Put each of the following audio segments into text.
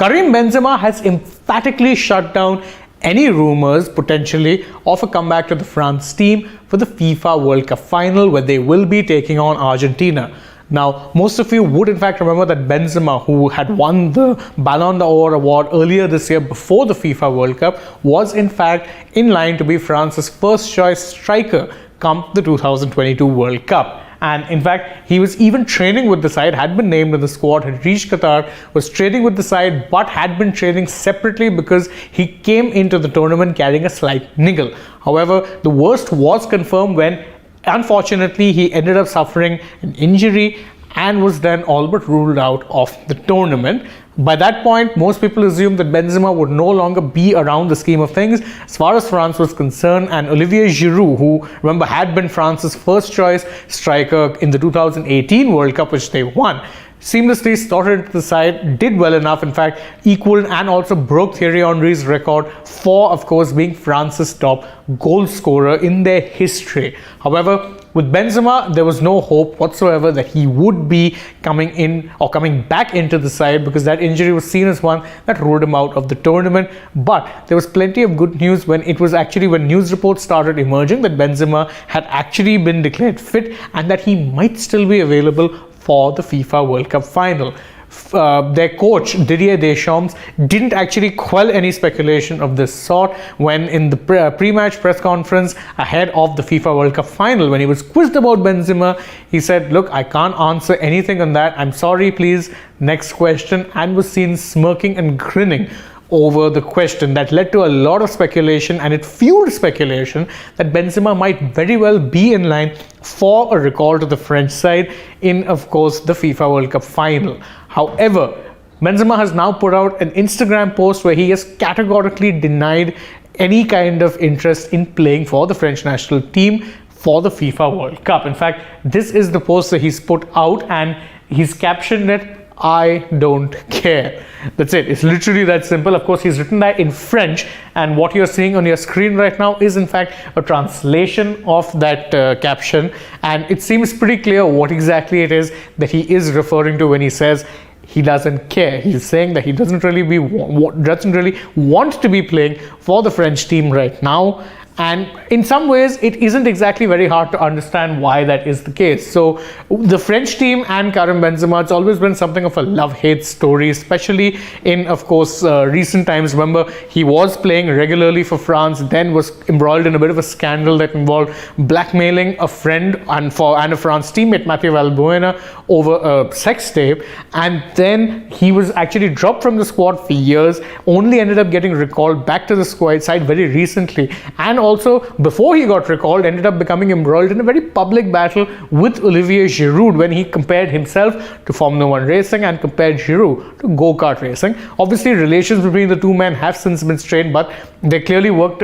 Karim Benzema has emphatically shut down any rumours potentially of a comeback to the France team for the FIFA World Cup final, where they will be taking on Argentina. Now, most of you would in fact remember that Benzema, who had won the Ballon d'Or award earlier this year before the FIFA World Cup, was in fact in line to be France's first choice striker come the 2022 World Cup. And in fact, he was even training with the side, had been named in the squad, had reached Qatar, was training with the side, but had been training separately because he came into the tournament carrying a slight niggle. However, the worst was confirmed when, unfortunately, he ended up suffering an injury and was then all but ruled out of the tournament. By that point, most people assumed that Benzema would no longer be around the scheme of things as far as France was concerned, and Olivier Giroud, who remember had been France's first choice striker in the 2018 World Cup, which they won, seamlessly slotted into the side, did well enough, in fact equaled and also broke Thierry Henry's record for, of course, being France's top goal scorer in their history. However, with Benzema, there was no hope whatsoever that he would be coming in or coming back into the side, because that injury was seen as one that ruled him out of the tournament. But there was plenty of good news when news reports started emerging that Benzema had actually been declared fit and that he might still be available for the FIFA World Cup final. Their coach Didier Deschamps didn't actually quell any speculation of this sort when in the pre-match press conference ahead of the FIFA World Cup final, when he was quizzed about Benzema, he said, "Look, I can't answer anything on that. I'm sorry, please. Next question," and was seen smirking and grinning over the question. That led to a lot of speculation, and it fueled speculation that Benzema might very well be in line for a recall to the French side in, of course, the FIFA World Cup final. However, Benzema has now put out an Instagram post where he has categorically denied any kind of interest in playing for the French national team for the FIFA World Cup. In fact, this is the post that he's put out, and he's captioned it, "I don't care." That's it. It's literally that simple. Of course, he's written that in French, and what you're seeing on your screen right now is in fact a translation of that caption, and it seems pretty clear what exactly it is that he is referring to when he says he doesn't care. He's saying that he doesn't really want to be playing for the French team right now. And in some ways, it isn't exactly very hard to understand why that is the case. So the French team and Karim Benzema, it's always been something of a love-hate story, especially in, of course, recent times. Remember, he was playing regularly for France, then was embroiled in a bit of a scandal that involved blackmailing a friend and a France teammate, Mathieu Valbuena, over a sex tape. And then he was actually dropped from the squad for years, only ended up getting recalled back to the squad side very recently. And also, before he got recalled, ended up becoming embroiled in a very public battle with Olivier Giroud when he compared himself to Formula 1 racing and compared Giroud to go-kart racing. Obviously, relations between the two men have since been strained, but they clearly worked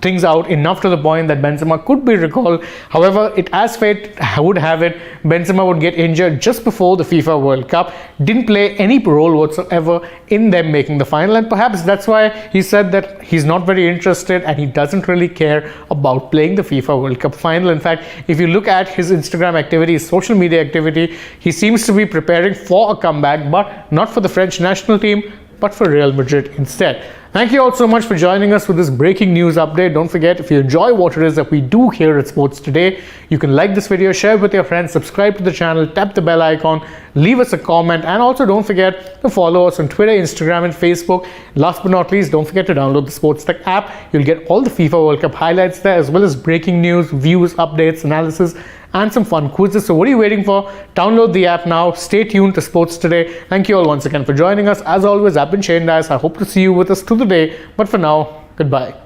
things out enough to the point that Benzema could be recalled. However, as fate would have it, Benzema would get injured just before the FIFA World Cup, didn't play any role whatsoever in them making the final, and perhaps that's why he said that he's not very interested and he doesn't really care about playing the FIFA World Cup final. In fact, if you look at his Instagram activity, his social media activity, he seems to be preparing for a comeback, but not for the French national team, but for Real Madrid instead. Thank you all so much for joining us with this breaking news update. Don't forget, if you enjoy what it is that we do here at Sports Today, you can like this video, share it with your friends, subscribe to the channel, tap the bell icon, leave us a comment, and also don't forget to follow us on Twitter, Instagram, and Facebook. Last but not least, don't forget to download the SportsTech app. You'll get all the FIFA World Cup highlights there, as well as breaking news, views, updates, analysis, and some fun quizzes. So what are you waiting for? Download the app now. Stay tuned to Sports Today. Thank you all once again for joining us. As always, I've been Shane Dias. I hope to see you with us through the day. But for now, goodbye.